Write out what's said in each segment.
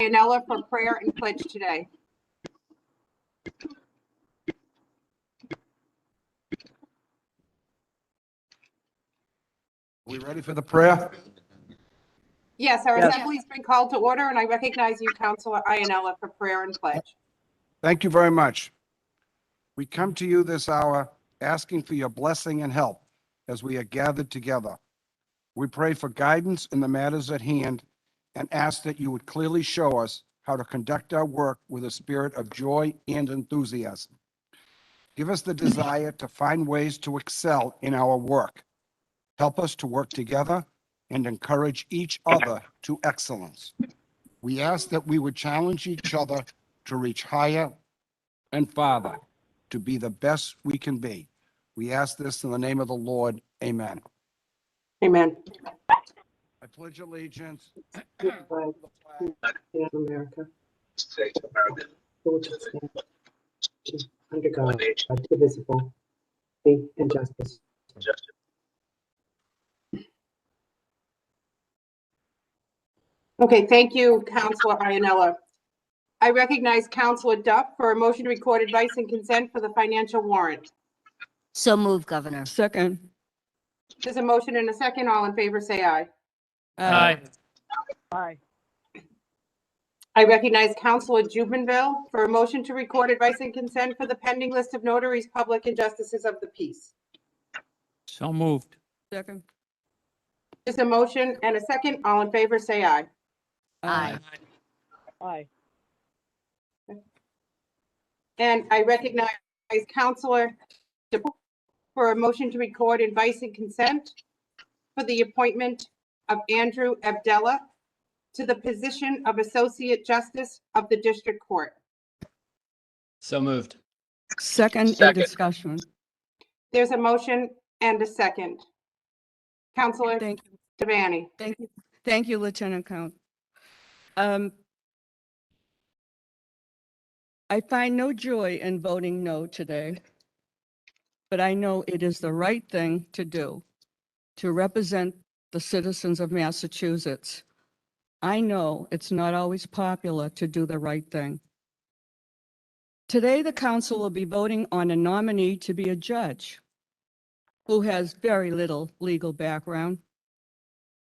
Iannella for prayer and pledge today. We ready for the prayer? Yes, our Yes. assembly's been called to order, and I recognize you, Councilor Iannella, for prayer and pledge. Thank you very much. We come to you this hour asking for your blessing and help as we are gathered together. We pray for guidance in the matters at hand and ask that you would clearly show us how to conduct our work with a spirit of joy and enthusiasm. Give us the desire to find ways to excel in our work. Help us to work together and encourage each other to excellence. We ask that we would challenge each other to reach higher and farther, to be the best we can be. We ask this in the name of the Lord. Amen. Amen. I pledge allegiance to the flag In America, States of America, for which it stands, under God, indivisible, with and justice. justice. Okay, thank you, Councilor Iannella. I recognize Councilor Duff for a motion to record advice and consent for the financial warrant. So moved, Governor. Second. There's a motion and a second. All in favor, say aye. Aye. Aye. I recognize Councilor Jubinville for a motion to record advice and consent for the pending list of notaries, public, and justices of the peace. So moved. Second. There's a motion and a second. All in favor, say aye. Aye. Aye. And I recognize Councilor DePalo for a motion to record advice and consent for the appointment of Andrew Abdella to the position of Associate Justice of the District Court. So moved. Second in Second. discussion. There's a motion and a second. Councilor Thank you. Devaney. Thank you. Thank you, Lieutenant Count. I find no joy in voting no today, but I know it is the right thing to do to represent the citizens of Massachusetts. I know it's not always popular to do the right thing. Today, the council will be voting on a nominee to be a judge who has very little legal background.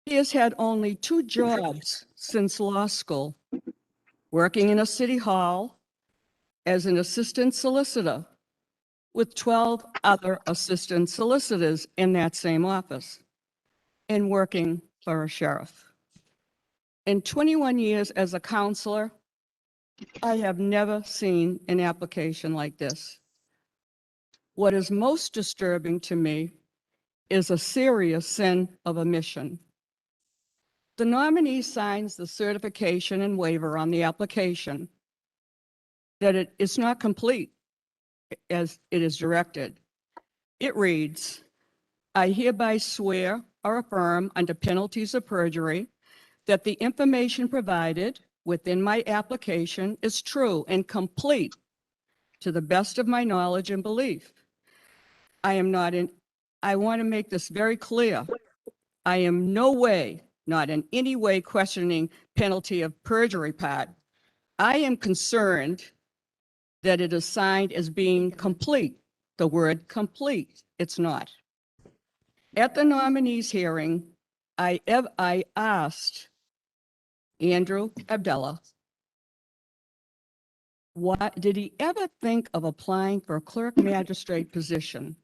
He has had only 2 jobs since law school, working in a city hall as an assistant solicitor with 12 other assistant solicitors in that same office and working for a sheriff. In 21 years as a counselor, I have never seen an application like this. What is most disturbing to me is a serious sin of omission. The nominee signs the certification and waiver on the application that it is not complete as it is directed. It reads, I hereby swear or affirm under penalties of perjury that the information provided within my application is true and complete to the best of my knowledge and belief. I want to make this very clear. I am not in any way questioning penalty of perjury part. I am concerned that it is signed as being complete. The word complete, it's not. At the nominees hearing, I asked Andrew Abdella, did he ever think of applying for a clerk magistrate position?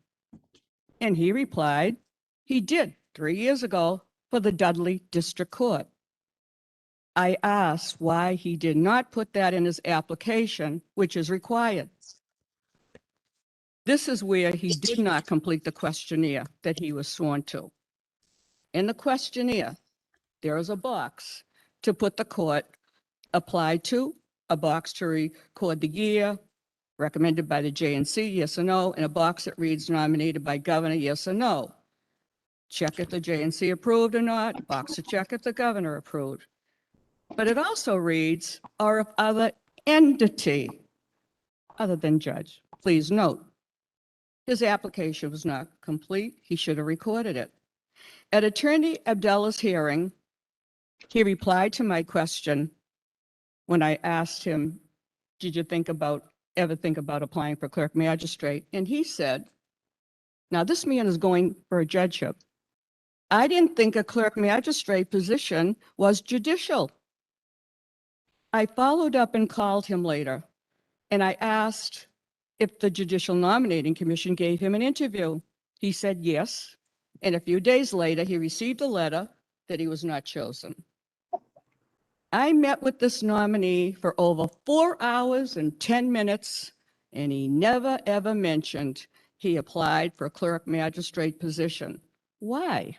And he replied, he did 3 years ago for the Dudley District Court. I asked why he did not put that in his application, which is required. This is where he did not complete the questionnaire that he was sworn to. In the questionnaire, there is a box to put the court applied to, a box to record the year, recommended by the JNC, yes or no, and a box that reads nominated by governor, yes or no. Check if the JNC approved or not, box to check if the governor approved. But it also reads, or if other entity other than judge. Please note, his application was not complete. He should have recorded it. At Attorney Abdella's hearing, he replied to my question when I asked him, did you ever think about applying for clerk magistrate? And he said, now this man is going for a judgeship. I didn't think a clerk magistrate position was judicial. I followed up and called him later, and I asked if the Judicial Nominating Commission gave him an interview. He said yes, and a few days later, he received a letter that he was not chosen. I met with this nominee for over 4 hours and 10 minutes, and he never, ever mentioned he applied for a clerk magistrate position. Why?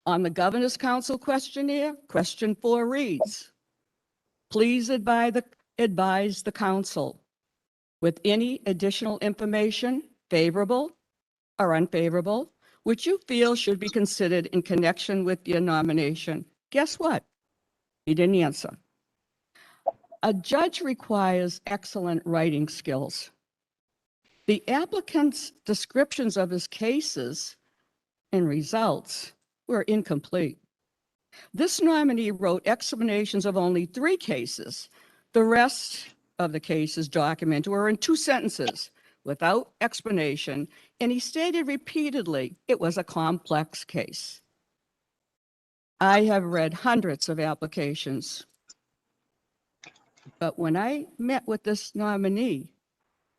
On the Governor's Council questionnaire, question 4 reads, please advise the council with any additional information, favorable or unfavorable, which you feel should be considered in connection with your nomination. Guess what? He didn't answer. A judge requires excellent writing skills. The applicant's descriptions of his cases and results were incomplete. This nominee wrote explanations of only 3 cases. The rest of the cases documented were in 2 sentences without explanation, and he stated repeatedly it was a complex case. I have read hundreds of applications, but when I met with this nominee,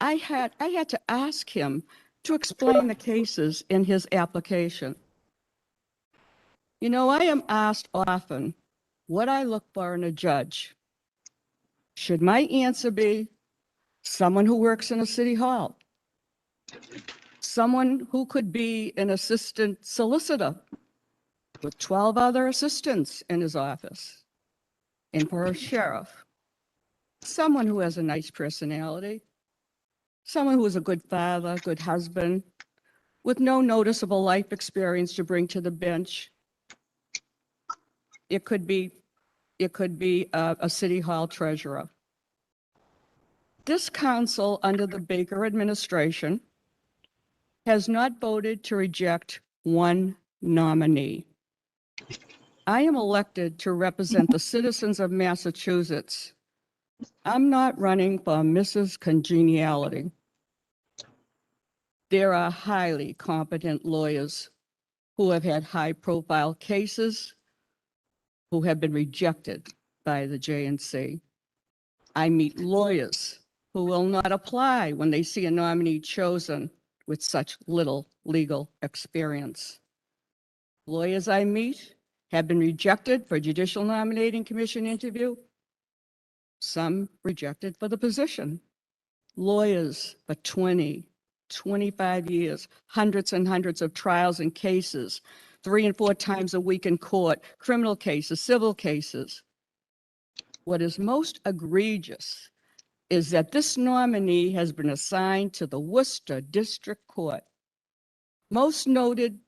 I had to ask him to explain the cases in his application. You know, I am asked often what I look for in a judge. Should my answer be someone who works in a city hall? Someone who could be an assistant solicitor with 12 other assistants in his office? And for a sheriff, someone who has a nice personality, someone who is a good father, good husband, with no noticeable life experience to bring to the bench. It could be a city hall treasurer. This council, under the Baker administration, has not voted to reject one nominee. I am elected to represent the citizens of Massachusetts. I'm not running for Mrs. Congeniality. There are highly competent lawyers who have had high-profile cases who have been rejected by the JNC. I meet lawyers who will not apply when they see a nominee chosen with such little legal experience. Lawyers I meet have been rejected for Judicial Nominating Commission interview, some rejected for the position. Lawyers for 20, 25 years, hundreds and hundreds of trials and cases, 3 and 4 times a week in court, criminal cases, civil cases. What is most egregious is that this nominee has been assigned to the Worcester District Court, most noted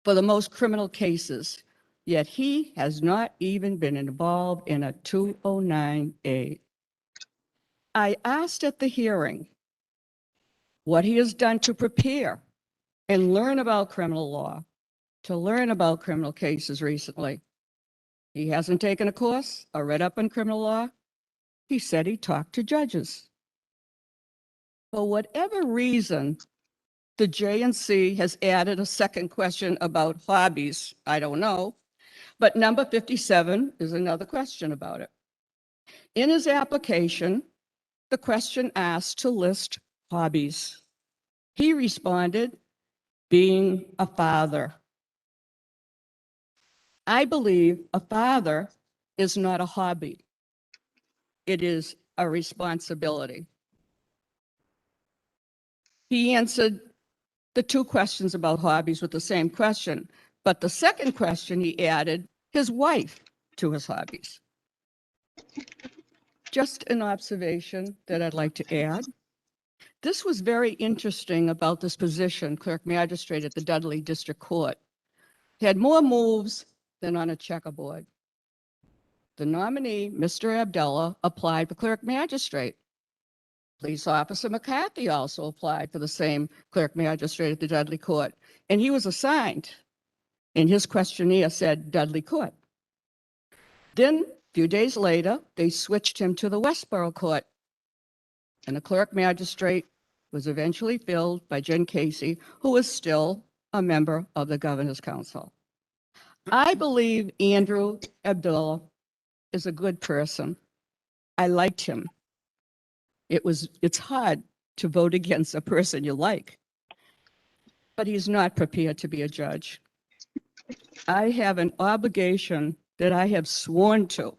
for the most criminal cases, yet he has not even been involved in a 209A. I asked at the hearing what he has done to prepare and learn about criminal law, to learn about criminal cases recently. He hasn't taken a course or read up on criminal law. He said he talked to judges. For whatever reason, the JNC has added a second question about hobbies. I don't know, but number 57 is another question about it. In his application, the question asked to list hobbies. He responded, being a father. I believe a father is not a hobby. It is a responsibility. He answered the 2 questions about hobbies with the same question, but the second question he added his wife to his hobbies. Just an observation that I'd like to add. This was very interesting about this position, clerk magistrate at the Dudley District Court. He had more moves than on a checkerboard. The nominee, Mr. Abdella, applied for clerk magistrate. Police Officer McCarthy also applied for the same clerk magistrate at the Dudley Court, and he was assigned. And his questionnaire said Dudley Court. Then Few days later, they switched him to the Westboro Court, and the clerk magistrate was eventually filled by Jen Casey, who is still a member of the Governor's Council. I believe Andrew Abdella is a good person. I liked him. It's hard to vote against a person you like, but he's not prepared to be a judge. I have an obligation that I have sworn to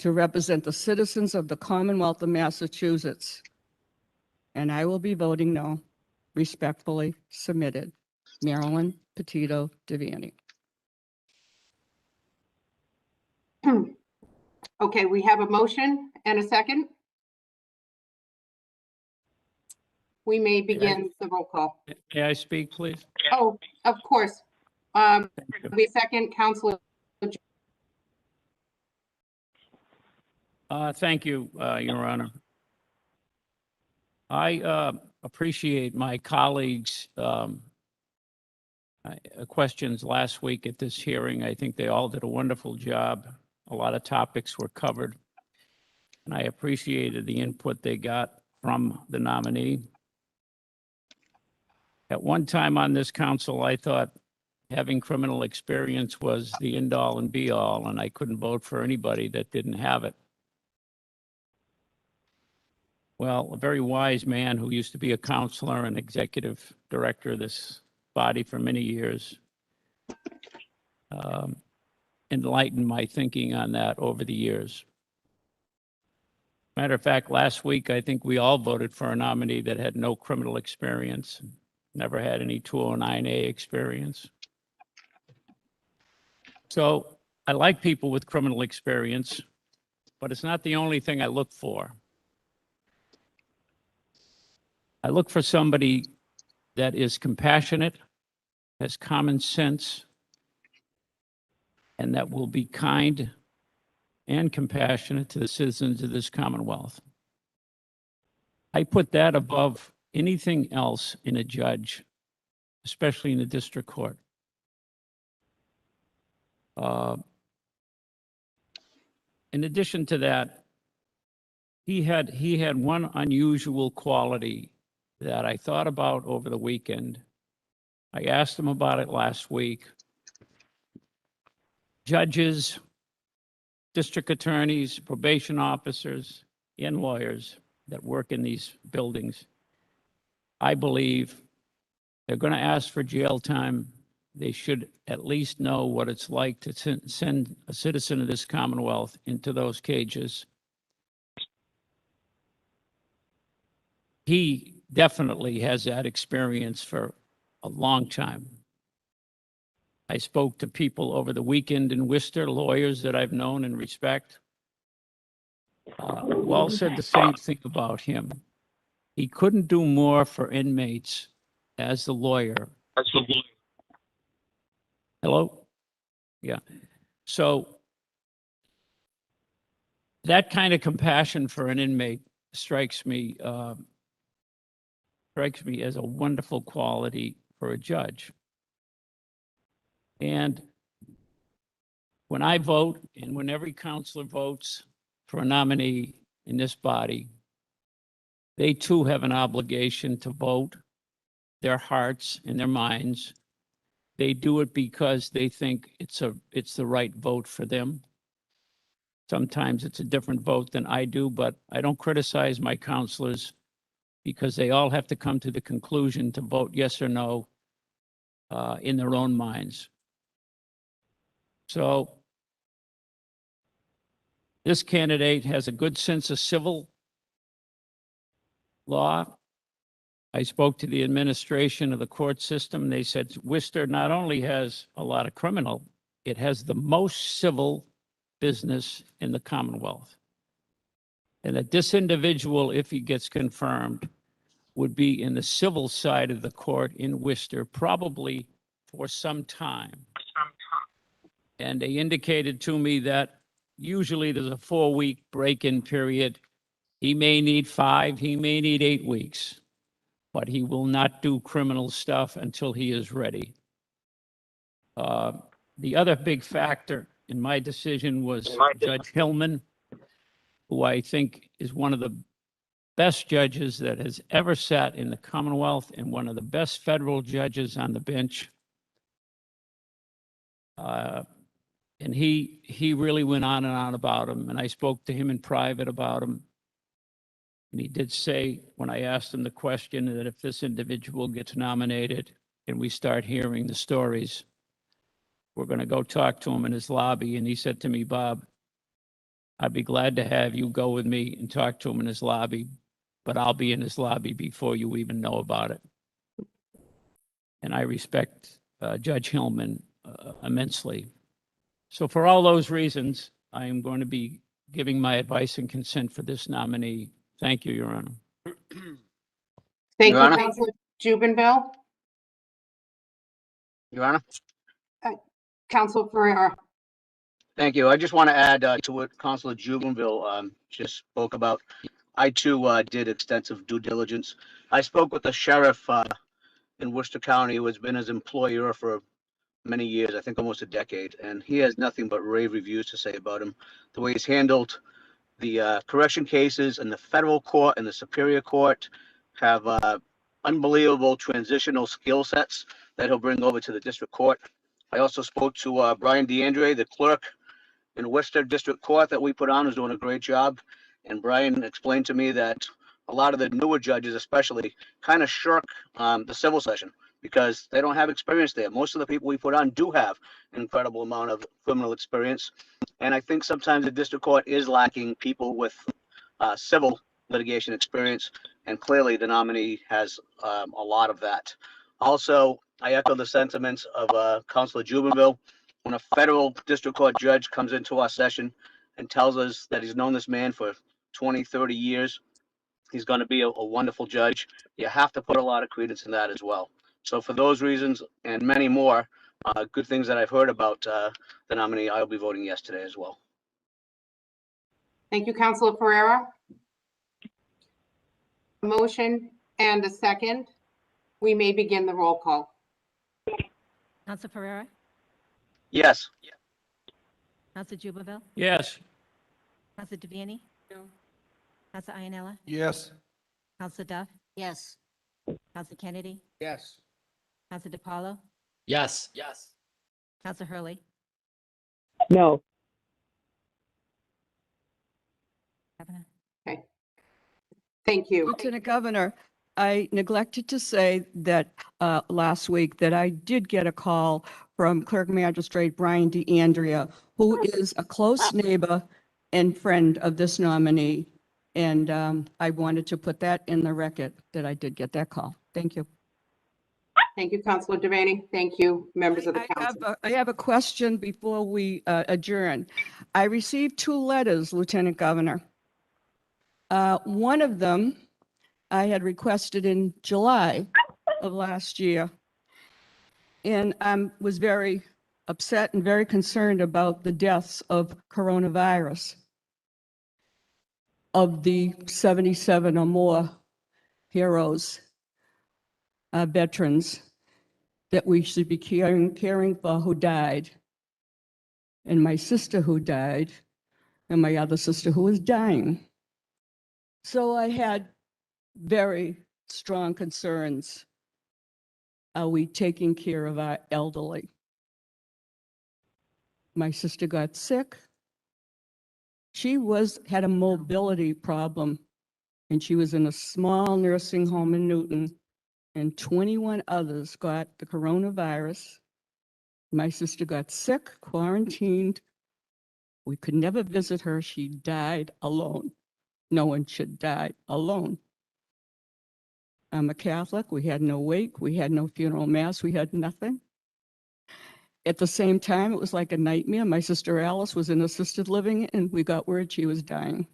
represent the citizens of the Commonwealth of Massachusetts, and I will be voting no. Respectfully submitted, Marilyn Pettito Devaney. Okay, we have a motion and a second. We may begin the roll call. May I speak, please? Oh, of course. We second, Councilor. Thank you, Your Honor. I appreciate my colleagues' questions last week at this hearing. I think they all did a wonderful job. A lot of topics were covered, and I appreciated the input they got from the nominee. At one time on this council, I thought having criminal experience was the end-all and be-all, and I couldn't vote for anybody that didn't have it. Well, a very wise man who used to be a counselor and executive director of this body for many years enlightened my thinking on that over the years. Matter of fact, last week, I think we all voted for a nominee that had no criminal experience, never had any 209A experience. So I like people with criminal experience, but it's not the only thing I look for. I look for somebody that is compassionate, has common sense, and that will be kind and compassionate to the citizens of this Commonwealth. I put that above anything else in a judge, especially in the district court. In addition to that, he had one unusual quality that I thought about over the weekend. I asked him about it last week. Judges, district attorneys, probation officers, and lawyers that work in these buildings, I believe they're going to ask for jail time. They should at least know what it's like to send a citizen of this Commonwealth into those cages. He definitely has that experience for a long time. I spoke to people over the weekend in Worcester, lawyers that I've known and respect, who all said the same thing about him. He couldn't do more for inmates as the lawyer. Hello? Yeah. So that kind of compassion for an inmate strikes me as a wonderful quality for a judge. And when I vote, and when every counselor votes for a nominee in this body, they too have an obligation to vote their hearts and their minds. They do it because they think it's the right vote for them. Sometimes it's a different vote than I do, but I don't criticize my counselors because they all have to come to the conclusion to vote yes or no in their own minds. So this candidate has a good sense of civil law. I spoke to the administration of the court system. They said Worcester not only has a lot of criminal, it has the most civil business in the Commonwealth. And that this individual, if he gets confirmed, would be in the civil side of the court in Worcester, probably for some time. And they indicated to me that usually there's a 4-week break-in period. He may need 5, he may need 8 weeks, but he will not do criminal stuff until he is ready. The other big factor in my decision was Judge Hillman, who I think is one of the best judges that has ever sat in the Commonwealth and one of the best federal judges on the bench. And he really went on and on about him, and I spoke to him in private about him. And he did say, when I asked him the question, that if this individual gets nominated and we start hearing the stories, we're going to go talk to him in his lobby. And he said to me, Bob, I'd be glad to have you go with me and talk to him in his lobby, but I'll be in his lobby before you even know about it. And I respect Judge Hillman immensely. So for all those reasons, I am going to be giving my advice and consent for this nominee. Thank you, Your Honor. Thank Your you, Honor? Councilor Jubinville. Your Honor? Councilor Ferreira. Thank you. I just want to add to what Councilor Jubinville just spoke about. I too did extensive due diligence. I spoke with the sheriff in Worcester County, who has been his employer for many years, I think almost a decade, and he has nothing but rave reviews to say about him. The way he's handled the correction cases in the federal court and the Superior Court, have unbelievable transitional skill sets that he'll bring over to the district court. I also spoke to Brian DeAndre, the clerk in Worcester District Court that we put on, who's doing a great job. And Brian explained to me that a lot of the newer judges especially kind of shirk the civil session because they don't have experience there. Most of the people we put on do have an incredible amount of criminal experience. And I think sometimes the district court is lacking people with civil litigation experience. And clearly the nominee has a lot of that. Also, I echo the sentiments of Councilor Jubinville. When a federal district court judge comes into our session and tells us that he's known this man for 20, 30 years, he's going to be a wonderful judge. You have to put a lot of credence in that as well. So for those reasons and many more good things that I've heard about the nominee, I'll be voting yes today as well. Thank you, Councilor Ferreira. A motion and a second. We may begin the roll call. Council Ferreira, Yes. Council Jubinville, Yes. Council Devaney. No. Council Iannella, Yes. Council Duff, Yes. Council Kenedy, Yes. Council DePalo, Yes. Yes. Council Hurley. No. Governor. Thank you. Lieutenant Governor, I neglected to say that last week that I did get a call from Clerk Magistrate Brian DeAndrea, who is a close neighbor and friend of this nominee. And I wanted to put that in the record that I did get that call. Thank you. Thank you, Councilor Devaney. Thank you, members of the council. I have a question before we adjourn. I received 2 letters, Lieutenant Governor. One of them I had requested in July of last year. And I was very upset and very concerned about the deaths of coronavirus. Of the 77 or more heroes, veterans that we should be caring for who died. And my sister who died, and my other sister who was dying. So I had very strong concerns. Are we taking care of our elderly? My sister got sick. She had a mobility problem, and she was in a small nursing home in Newton, and 21 others got the coronavirus. My sister got sick, quarantined. We could never visit her. She died alone. No one should die alone. I'm a Catholic. We had no wake. We had no funeral mass. We had nothing. At the same time, it was like a nightmare. My sister Alice was in assisted living, and we got word she was dying.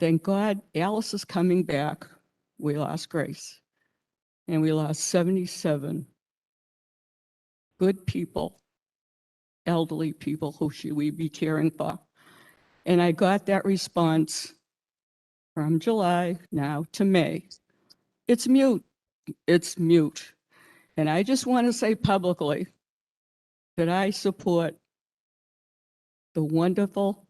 Thank God Alice is coming back. We lost Grace. And we lost 77 good people, elderly people who should we be caring for. And I got that response from July now to May. It's mute. It's mute. And I just want to say publicly that I support the wonderful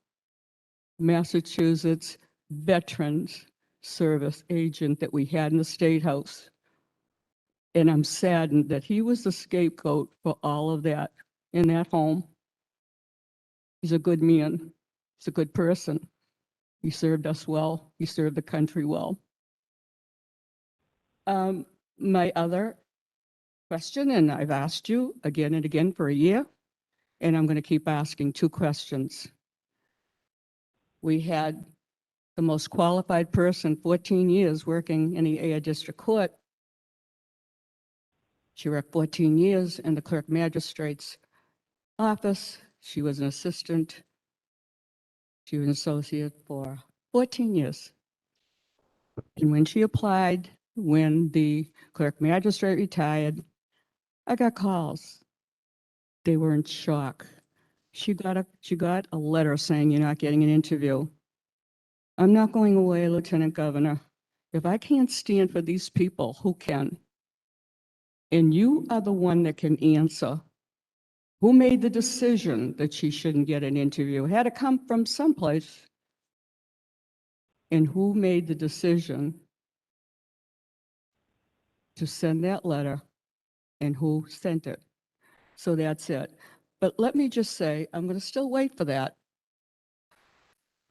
Massachusetts Veterans Service agent that we had in the State House. And I'm saddened that he was the scapegoat for all of that in that home. He's a good man. He's a good person. He served us well. He served the country well. My other question, and I've asked you again and again for a year, and I'm going to keep asking 2 questions. We had the most qualified person, 14 years working in the Air District Court. She worked 14 years in the clerk magistrate's office. She was an assistant. She was an associate for 14 years. And when she applied, when the clerk magistrate retired, I got calls. They were in shock. She got a letter saying, "You're not getting an interview." I'm not going away, Lieutenant Governor. If I can't stand for these people, who can? And you are the one that can answer. Who made the decision that she shouldn't get an interview? It had to come from someplace. And who made the decision to send that letter, and who sent it? So that's it. But let me just say, I'm going to still wait for that.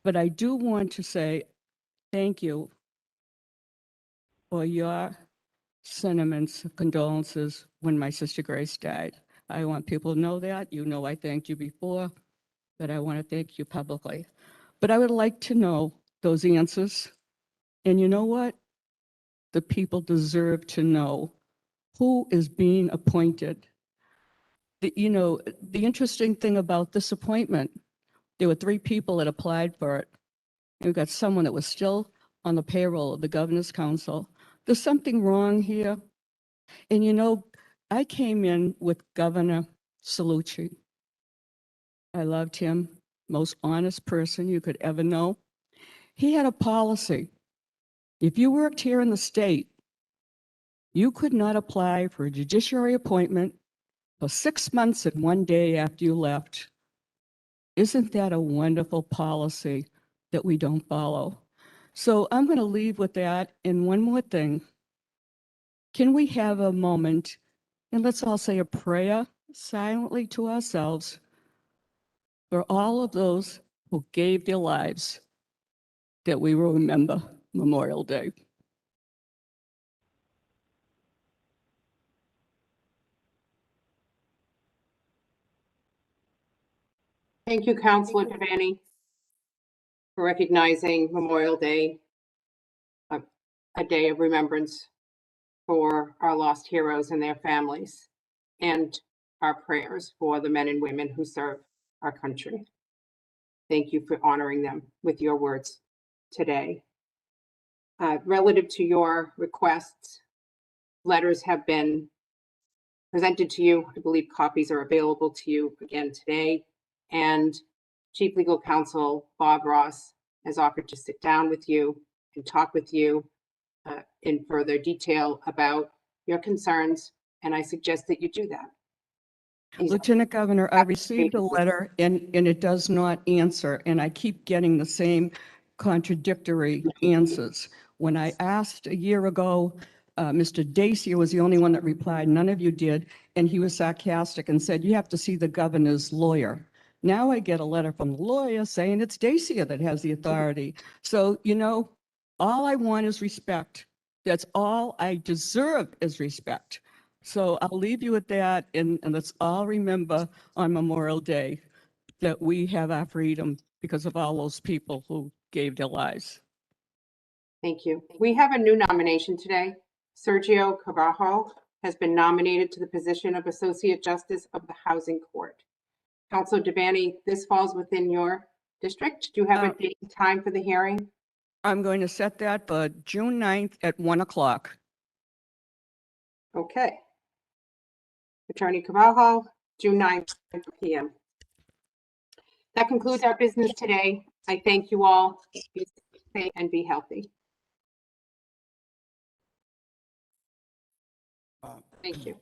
But I do want to say thank you for your sentiments of condolences when my sister Grace died. I want people to know that. You know I thanked you before, but I want to thank you publicly. But I would like to know those answers. And you know what? The people deserve to know who is being appointed. The interesting thing about this appointment, there were 3 people that applied for it. We've got someone that was still on the payroll of the Governor's Council. There's something wrong here. And I came in with Governor Salucci. I loved him, most honest person you could ever know. He had a policy. If you worked here in the state, you could not apply for a judiciary appointment for 6 months and 1 day after you left. Isn't that a wonderful policy that we don't follow? So I'm going to leave with that. And one more thing. Can we have a moment and let's all say a prayer silently to ourselves for all of those who gave their lives that we will remember Memorial Day. Thank you, Councilor Devaney, for recognizing Memorial Day, a day of remembrance for our lost heroes and their families, and our prayers for the men and women who serve our country. Thank you for honoring them with your words today. Relative to your requests, letters have been presented to you. I believe copies are available to you again today. And Chief Legal Counsel Bob Ross has offered to sit down with you and talk with you in further detail about your concerns, and I suggest that you do that. Lieutenant Governor, I received a letter and it does not answer, and I keep getting the same contradictory answers. When I asked a year ago, Mr. Dacier was the only one that replied, none of you did, and he was sarcastic and said, you have to see the governor's lawyer. Now I get a letter from the lawyer saying it's Dacier that has the authority. So, all I want is respect. That's all I deserve is respect. So I'll leave you with that, and let's all remember on Memorial Day that we have our freedom because of all those people who gave their lives. Thank you. We have a new nomination today. Sergio Carvajal has been nominated to the position of Associate Justice of the Housing Court. Councilor Devaney, this falls within your district. Do you have a date and time for the hearing? I'm going to set that for June 9th at 1 o'clock. Okay. Attorney Carvajal, June 9th, p.m. That concludes our business today. I thank you all. Be safe and be healthy. Thank you.